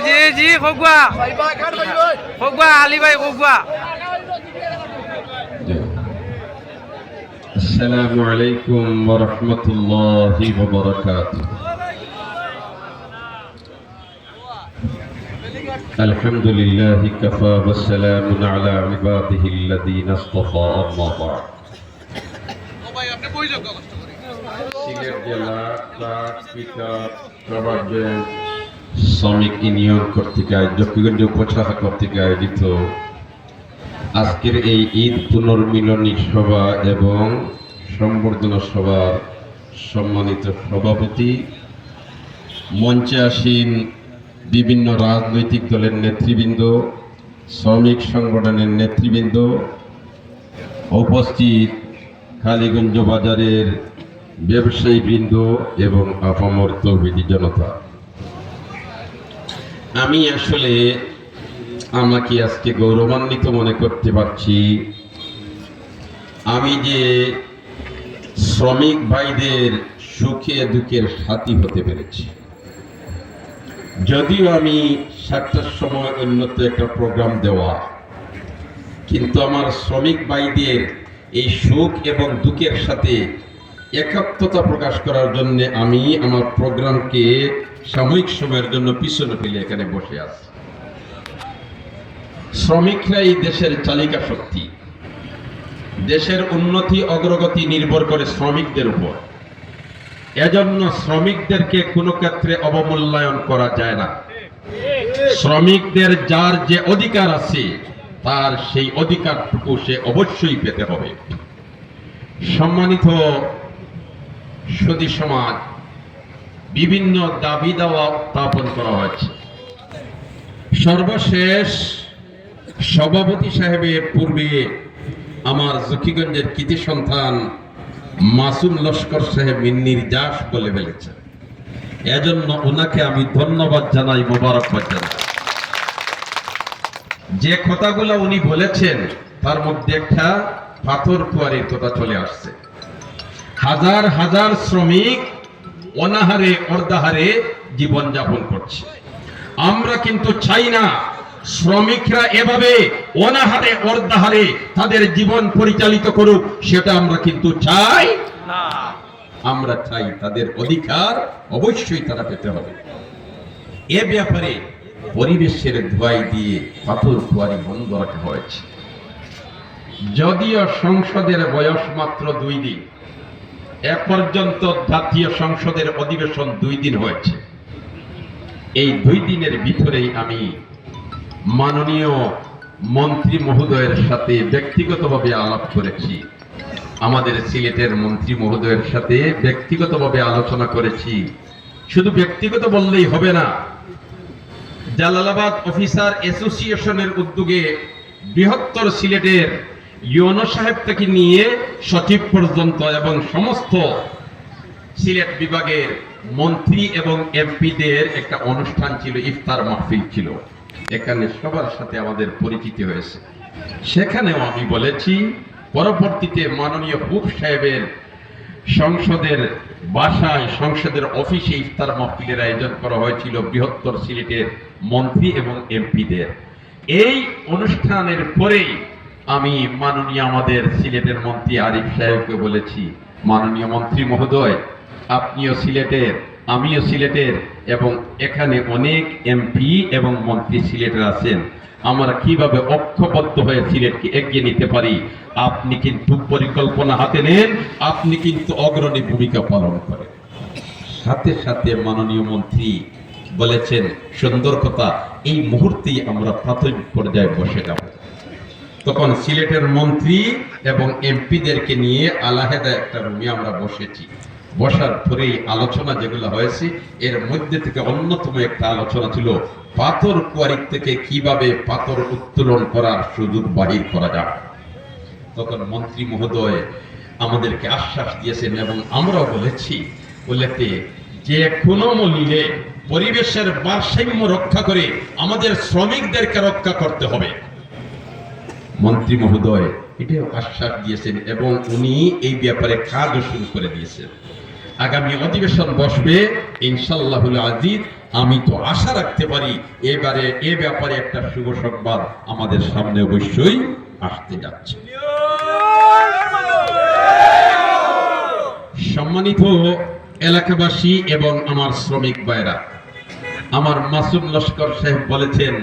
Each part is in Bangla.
জি জি খোগুয়া খোগুয়া আলী ভাই খোগুয়া। আসসালামু আলাইকুম ওয়া রাহমাতুল্লাহি ওয়া বারাকাতুহু। আলহামদুলিল্লাহি কাফা ওয়া সালামুন আলা ইবাদিহিল্লাযীনা ইসতাফা, আম্মা বা'দ। সিলেট জেলা ট্রাক পিকআপ রাবার ব্যাংক শ্রমিক ইউনিয়ন কর্তৃক জকিগঞ্জ উপশাখা কর্তৃক আয়োজিত আজকের এই ঈদ পুনর্মিলনী সভা এবং সম্বর্ধনা সভার সম্মানিত সভাপতি, মঞ্চে আসীন বিভিন্ন রাজনৈতিক দলের নেতৃবৃন্দ, শ্রমিক সংগঠনের নেতৃবৃন্দ, উপস্থিত কালীগঞ্জ বাজারের ব্যবসায়ীবৃন্দ এবং আপামর তৌহিদি জনতা, আমি আসলে আমাকে আজকে গৌরবান্বিত মনে করতে পারছি। আমি যে শ্রমিক ভাইদের সুখে দুঃখের সাথী হতে পেরেছি। যদিও আমি 7টার সময় উন্নত একটা প্রোগ্রাম দেওয়া, কিন্তু আমার শ্রমিক ভাইদের এই সুখ এবং দুঃখের সাথে একাত্মতা প্রকাশ করার জন্য আমি আমার প্রোগ্রামকে সাময়িক সময়ের জন্য পিছনে ফেলে এখানে বসে আছি। শ্রমিকরা এই দেশের চালিকা শক্তি। দেশের উন্নতি অগ্রগতি নির্ভর করে শ্রমিকদের উপর। এজন্য শ্রমিকদেরকে কোনো ক্ষেত্রে অবমূল্যায়ন করা যায় না। শ্রমিকদের যার যে অধিকার আছে তার সেই অধিকারটুকু সে অবশ্যই পেতে হবে। সম্মানিত সুধী সমাজ, বিভিন্ন দাবি দাওয়া উত্থাপন করা হয়েছে। সর্বশেষ সভাপতি সাহেবের পূর্বে আমার জকিগঞ্জের কৃতি সন্তান মাসুম লস্কর সাহেব নির্যাস বলে ফেলেছেন। এজন্য ওনাকে আমি ধন্যবাদ জানাই, মোবারকবাদ জানাই। যে কথাগুলো উনি বলেছেন তার মধ্যে একটা পাথর কুয়ারির কথা চলে আসছে। হাজার হাজার শ্রমিক অনাহারে অর্ধাহারে জীবনযাপন করছে। আমরা কিন্তু চাই না শ্রমিকরা এভাবে অনাহারে অর্ধাহারে তাদের জীবন পরিচালিত করুক, সেটা আমরা কিন্তু চাই না। আমরা চাই তাদের অধিকার অবশ্যই তারা পেতে হবে। এ ব্যাপারে পরিবেশের ধোঁয়াই দিয়ে পাথর কুয়ারি বন্ধ রাখা হয়েছে। যদিও সংসদের বয়স মাত্র 2 দিন, এ পর্যন্ত জাতীয় সংসদের অধিবেশন 2 দিন হয়েছে। এই 2 দিনের ভিতরেই আমি মাননীয় মন্ত্রী মহোদয়ের সাথে ব্যক্তিগতভাবে আলাপ করেছি। আমাদের সিলেটের মন্ত্রী মহোদয়ের সাথে ব্যক্তিগতভাবে আলোচনা করেছি। শুধু ব্যক্তিগত বললেই হবে না, জালালাবাদ অফিসার অ্যাসোসিয়েশনের উদ্যোগে বৃহত্তর সিলেটের ইউনো সাহেব থেকে নিয়ে সচিব পর্যন্ত এবং সমস্ত সিলেট বিভাগের মন্ত্রী এবং এমপিদের একটা অনুষ্ঠান ছিল, ইফতার মাহফিল ছিল। এখানে সবার সাথে আমাদের পরিচিতি হয়েছে। সেখানেও আমি বলেছি, পরবর্তীতে মাননীয় হুপ সাহেবের সংসদের বাসায়, সংসদের অফিসে ইফতার মাহফিলের আয়োজন করা হয়েছিল বৃহত্তর সিলেটের মন্ত্রী এবং এমপিদের। এই অনুষ্ঠানের পরেই আমি মাননীয় আমাদের সিলেটের মন্ত্রী আরিফ সাহেবকে বলেছি, মাননীয় মন্ত্রী মহোদয়, আপনিও সিলেটের, আমিও সিলেটের, এবং এখানে অনেক এমপি এবং মন্ত্রী সিলেটের আছেন। আমরা কিভাবে ঐক্যবদ্ধ হয়ে সিলেটকে এগিয়ে নিতে পারি, আপনি কিন্তু পরিকল্পনা হাতে নেন, আপনি কিন্তু অগ্রণী ভূমিকা পালন করেন। সাথে সাথে মাননীয় মন্ত্রী বলেছেন, সুন্দর কথা, এই মুহূর্তেই আমরা প্রাথমিক পর্যায়ে বসে যাব। তখন সিলেটের মন্ত্রী এবং এমপিদেরকে নিয়ে আলাদা একটা রুমে আমরা বসেছি। বসার পরেই আলোচনা যেগুলো হয়েছে, এর মধ্যে থেকে অন্যতম একটা আলোচনা ছিল পাথর কুয়ারি থেকে কিভাবে পাথর উত্তোলন করার সুযোগ বাহির করা যায়। তখন মন্ত্রী মহোদয় আমাদেরকে আশ্বাস দিয়েছেন এবং আমরাও বলেছি, বলেতে যে কোনো মূল্যে পরিবেশের ভারসাম্য রক্ষা করে আমাদের শ্রমিকদেরকে রক্ষা করতে হবে। মন্ত্রী মহোদয় এটাও আশ্বাস দিয়েছেন এবং উনি এই ব্যাপারে কাজও শুরু করে দিয়েছেন। আগামী অধিবেশন বসবে ইনশাআল্লাহুল আজিজ। আমি তো আশা রাখতে পারি এবারে এ ব্যাপারে একটা শুভ সংবাদ আমাদের সামনে অবশ্যই আসতে যাচ্ছে। সম্মানিত এলাকাবাসী এবং আমার শ্রমিক ভাইরা, আমার মাসুম লস্কর সাহেব বলেছেন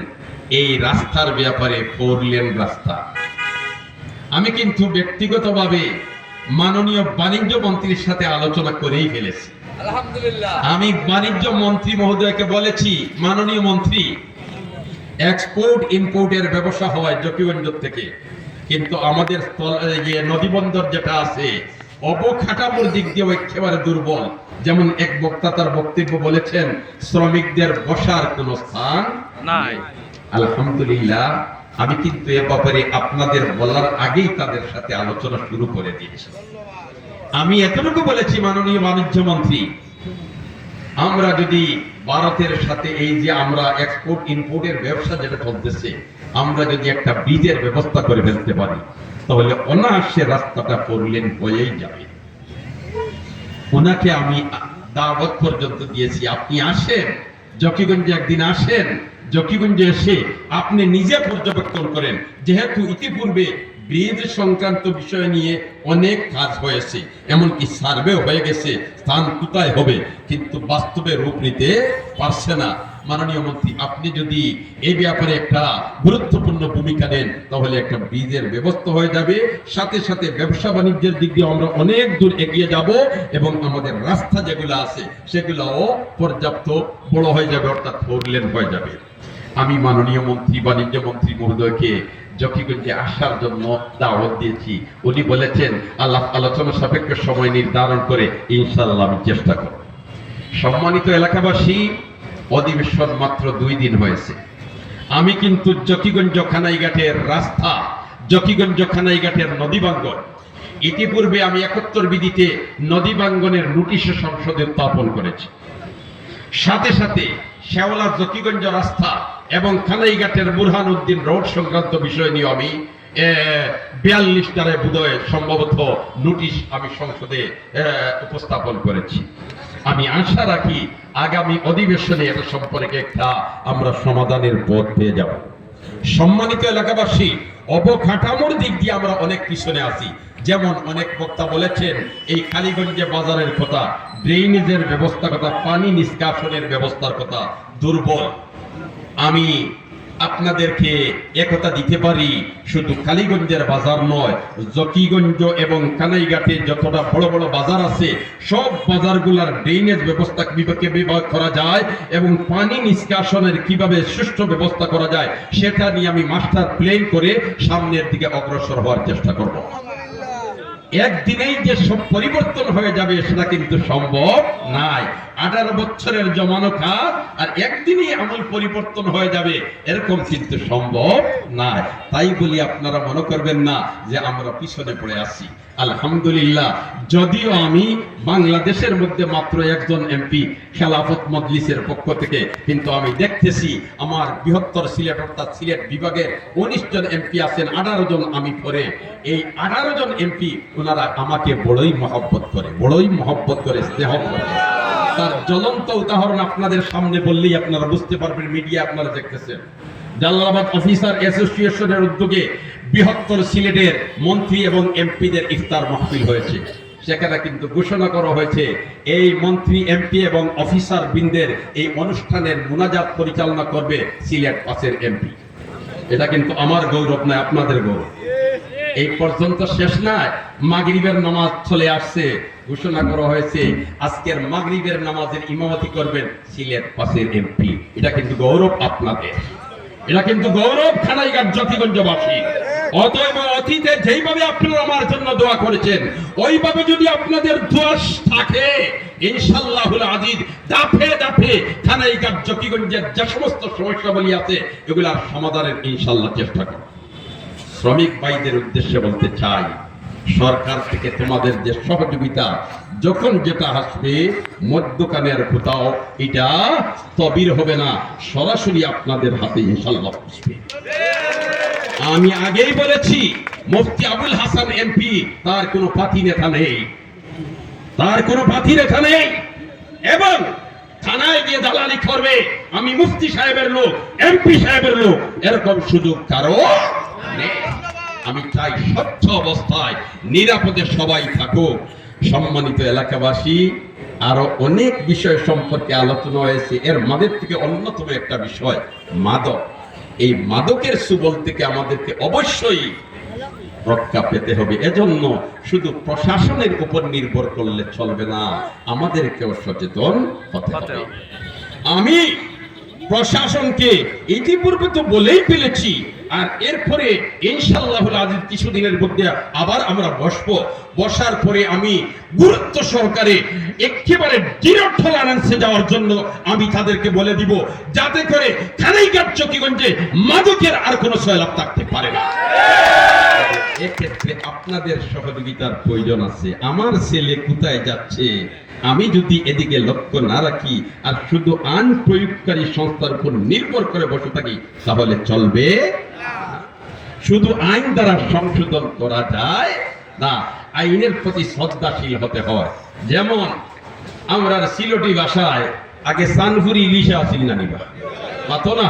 এই রাস্তার ব্যাপারে 4 লেন রাস্তা। আমি কিন্তু ব্যক্তিগতভাবে মাননীয় বাণিজ্য মন্ত্রীর সাথে আলোচনা করেই ফেলেছি। আলহামদুলিল্লাহ, আমি বাণিজ্য মন্ত্রী মহোদয়কে বলেছি, মাননীয় মন্ত্রী, এক্সপোর্ট ইম্পোর্টের ব্যবসা হয় জকিগঞ্জ থেকে, কিন্তু আমাদের নদীবন্দর যেটা আছে অবকাঠামোর দিক দিয়ে একেবারে দুর্বল। যেমন এক বক্তা তার বক্তব্য বলেছেন শ্রমিকদের বসার কোনো স্থান নাই। আলহামদুলিল্লাহ, আমি কিন্তু এ ব্যাপারে আপনাদের বলার আগেই তাদের সাথে আলোচনা শুরু করে দিয়েছি। আমি এতটুকু বলেছি, মাননীয় বাণিজ্য মন্ত্রী, আমরা যদি ভারতের সাথে এই যে আমরা এক্সপোর্ট ইম্পোর্টের ব্যবসা যেটা চলতেছে, আমরা যদি একটা ব্রিজের ব্যবস্থা করে ফেলতে পারি তাহলে অনায়াসে রাস্তাটা 4 লেন হয়েই যাবে। ওনাকে আমি দাওয়াত পর্যন্ত দিয়েছি, আপনি আসেন জকিগঞ্জে, একদিন আসেন জকিগঞ্জে, এসে আপনি নিজে পর্যবেক্ষণ করেন। যেহেতু ইতিপূর্বে ব্রিজ সংক্রান্ত বিষয় নিয়ে অনেক কাজ হয়েছে, এমনকি সার্ভে হয়ে গেছে স্থান কোথায় হবে, কিন্তু বাস্তবে রূপ নিতে পারছে না। মাননীয় মন্ত্রী, আপনি যদি এই ব্যাপারে একটা গুরুত্বপূর্ণ ভূমিকা নেন তাহলে একটা ব্রিজের ব্যবস্থা হয়ে যাবে, সাথে সাথে ব্যবসা বাণিজ্যের দিক দিয়ে আমরা অনেক দূর এগিয়ে যাব এবং আমাদের রাস্তা যেগুলো আছে সেগুলোও পর্যাপ্ত বড় হয়ে যাবে, অর্থাৎ 4 লেন হয়ে যাবে। আমি মাননীয় মন্ত্রী বাণিজ্য মন্ত্রী মহোদয়কে জকিগঞ্জে আসার জন্য দাওয়াত দিয়েছি। উনি বলেছেন আলোচনা সাপেক্ষ সময় নির্ধারণ করে ইনশাআল্লাহ আমি চেষ্টা করব। সম্মানিত এলাকাবাসী, অধিবেশন মাত্র 2 দিন হয়েছে। আমি কিন্তু জকিগঞ্জ খানাইঘাটের রাস্তা, জকিগঞ্জ খানাইঘাটের নদী বাঙ্গন, ইতিপূর্বে আমি 71 বিধিতে নদী বাঙ্গনের নোটিশ সংসদে উত্থাপন করেছি। সাথে সাথে শেওলা জকিগঞ্জ রাস্তা এবং খানাইঘাটের বুরহানুদ্দিন রোড সংক্রান্ত বিষয় নিয়ে আমি 42টারে বোধহয় সম্ভবত নোটিশ আমি সংসদে উপস্থাপন করেছি। আমি আশা রাখি আগামী অধিবেশনে এটা সম্পর্কে একটা আমরা সমাধানের পথ পেয়ে যাব। সম্মানিত এলাকাবাসী, অবকাঠামোর দিক দিয়ে আমরা অনেক পিছনে আছি। যেমন অনেক বক্তা বলেছেন এই কালীগঞ্জে বাজারের কথা, ড্রেনেজের ব্যবস্থার কথা, পানি নিষ্কাশনের ব্যবস্থার কথা দুর্বল। আমি আপনাদেরকে একথা দিতে পারি, শুধু কালীগঞ্জের বাজার নয়, জকিগঞ্জ এবং কানাইঘাটে যতটা বড় বড় বাজার আছে সব বাজারগুলোর ড্রেনেজ ব্যবস্থা কিভাবে করা যায় এবং পানি নিষ্কাশনের কিভাবে সুষ্ঠু ব্যবস্থা করা যায় সেটা নিয়ে আমি মাস্টার প্ল্যান করে সামনের দিকে অগ্রসর হওয়ার চেষ্টা করব। একদিনেই যে সব পরিবর্তন হয়ে যাবে সেটা কিন্তু সম্ভব নাই। 18 বছরের জমানো কাজ আর একদিনই আমল পরিবর্তন হয়ে যাবে এরকম কিন্তু সম্ভব নাই। তাই বলি আপনারা মনে করবেন না যে আমরা পিছনে পড়ে আছি। আলহামদুলিল্লাহ, যদিও আমি বাংলাদেশের মধ্যে মাত্র একজন এমপি খেলাফত মজলিসের পক্ষ থেকে, কিন্তু আমি দেখতেছি আমার বৃহত্তর সিলেট অর্থাৎ সিলেট বিভাগের 19 জন এমপি আছেন, 18 জন আমি পরে। এই 18 জন এমপি ওনারা আমাকে বড়ই মহব্বত করে, স্নেহ করে। তার জ্বলন্ত উদাহরণ আপনাদের সামনে বললেই আপনারা বুঝতে পারবেন। মিডিয়া আপনারা দেখতেছেন, জালালাবাদ অফিসার অ্যাসোসিয়েশনের উদ্যোগে বৃহত্তর সিলেটের মন্ত্রী এবং এমপিদের ইফতার মাহফিল হয়েছে। সেখানে কিন্তু ঘোষণা করা হয়েছে এই মন্ত্রী, এমপি এবং অফিসার বৃন্দের এই অনুষ্ঠানের মুনাজাত পরিচালনা করবে সিলেট 5-এর এমপি। এটা কিন্তু আমার গৌরব নয়, আপনাদের গৌরব। এই পর্যন্ত শেষ নয়, মাগরিবের নামাজ চলে আসছে, ঘোষণা করা হয়েছে আজকের মাগরিবের নামাজের ইমামতি করবেন সিলেট 5-এর এমপি। এটা কিন্তু গৌরব আপনাদের, এটা কিন্তু গৌরব খানাইঘাট জকিগঞ্জবাসী। অতএব অতীতে যেইভাবে আপনারা আমার জন্য দোয়া করেছেন ওইভাবে যদি আপনাদের দোয়া থাকে ইনশাআল্লাহুল আজিজ দাফে দাফে খানাইঘাট জকিগঞ্জের যে সমস্ত সমস্যাবলী আছে এগুলার সমাধানের ইনশাআল্লাহ চেষ্টা করব। শ্রমিক ভাইদের উদ্দেশ্যে বলতে চাই, সরকার থেকে তোমাদের যে সহযোগিতা যখন যেটা আসবে মধ্যখানের কোথাও এটা স্থবির হবে না, সরাসরি আপনাদের হাতে ইনশাআল্লাহ পৌঁছবে। আমি আগেই বলেছি মুফতি আবুল হাসান এমপি তার কোনো পাতি নেতা নেই, তার কোনো পাতি নেতা নেই, এবং থানায় গিয়ে দালালি করবে আমি মুফতি সাহেবের লোক, এমপি সাহেবের লোক, এরকম সুযোগ কারো নেই। আমি চাই স্বচ্ছ অবস্থায় নিরাপদে সবাই থাকুক। সম্মানিত এলাকাবাসী, আরো অনেক বিষয় সম্পর্কে আলোচনা হয়েছে, এর মাঝের থেকে অন্যতম একটা বিষয় মাদক। এই মাদকের সুবল থেকে আমাদেরকে অবশ্যই রক্ষা পেতে হবে। এজন্য শুধু প্রশাসনের উপর নির্ভর করলে চলবে না, আমাদেরকেও সচেতন হতে হবে। আমি প্রশাসনকে ইতিপূর্বে তো বলেই ফেলেছি, আর এরপরে ইনশাআল্লাহ আজিজ কিছুদিনের মধ্যে আবার আমরা বসবো। বসার পরে আমি গুরুত্ব সহকারে একেবারে জিরো টলারেন্সে যাওয়ার জন্য আমি তাদেরকে বলে দিব, যাতে করে থানাইঘাট চকিগঞ্জে মাদকের আর কোনো সয়লাভ থাকতে পারে না। এক্ষেত্রে আপনাদের সহযোগিতার প্রয়োজন আছে। আমার ছেলে কোথায় যাচ্ছে আমি যদি এদিকে লক্ষ্য না রাখি আর শুধু আইন প্রয়োগকারী সংস্থার উপর নির্ভর করে বসে থাকি তাহলে চলবে। শুধু আইন দ্বারা সংশোধন করা যায় না, আইনের প্রতি শ্রদ্ধাশীল হতে হয়। যেমন আমরা সিলেটি ভাষায় আগে সানফুরি ইলিশা আসিল না নিবা পাতো না,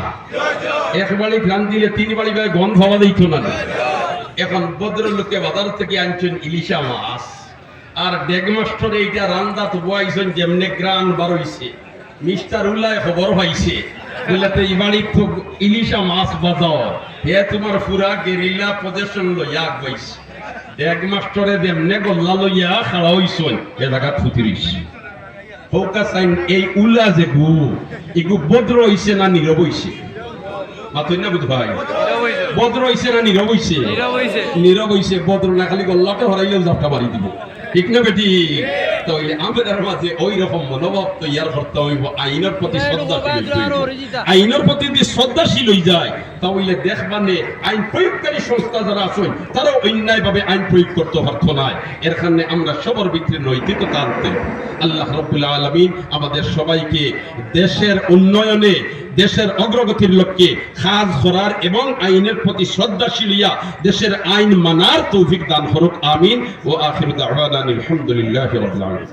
এক বাড়ি গান দিলে 3 বাড়ি গন্ধ হওয়া দিত না। এখন ভদ্রলোকে বাজার থেকে আনছেন ইলিশা মাছ, আর ডেগমাস্টার এইটা রান্দা তো বয়াইছেন যেমনে গ্রান বার হইছে, মিস্টার উল্লায় খবর পাইছে বলতে এই বাড়ি তো ইলিশা মাছ বাজাও, এ তোমার পুরা গেরিলা পজিশন লইয়া বইছে। ডেগমাস্টারে যেমনে গল্লা লইয়া খাড়া হইছেন এ জায়গা 35 হোকা সাইন। এই উল্লা যে গু এগু ভদ্র হইছে না নীরব হইছে? মাতুই না বুঝ ভাই, ভদ্র হইছে না নীরব হইছে? নীরব হইছে। ভদ্র না খালি গল্লাটা হরাইলেও জাপটা মারি দিব, ঠিক না বেটি? তো আমাদের মাঝে ওই রকম মনোভাব তৈরি করতে হইব, আইনের প্রতি শ্রদ্ধাশীল। আইনের প্রতি যদি শ্রদ্ধাশীল হয়ে যায় তাহলে দেখবানে আইন প্রয়োগকারী সংস্থা যারা আছেন তারাও অন্যায় ভাবে আইন প্রয়োগ করতে পারত না। এর কারণে আমরা সবার ভিতরে নৈতিকতা আনতে। আল্লাহ রাব্বুল আলামিন আমাদের সবাইকে দেশের উন্নয়নে, দেশের অগ্রগতির লক্ষ্যে কাজ করার এবং আইনের প্রতি শ্রদ্ধাশীল হইয়া দেশের আইন মানার তৌফিক দান করুক। আমিন। ও আখিরু দাওয়ানা আলহামদুলিল্লাহি রাব্বিল আলামিন।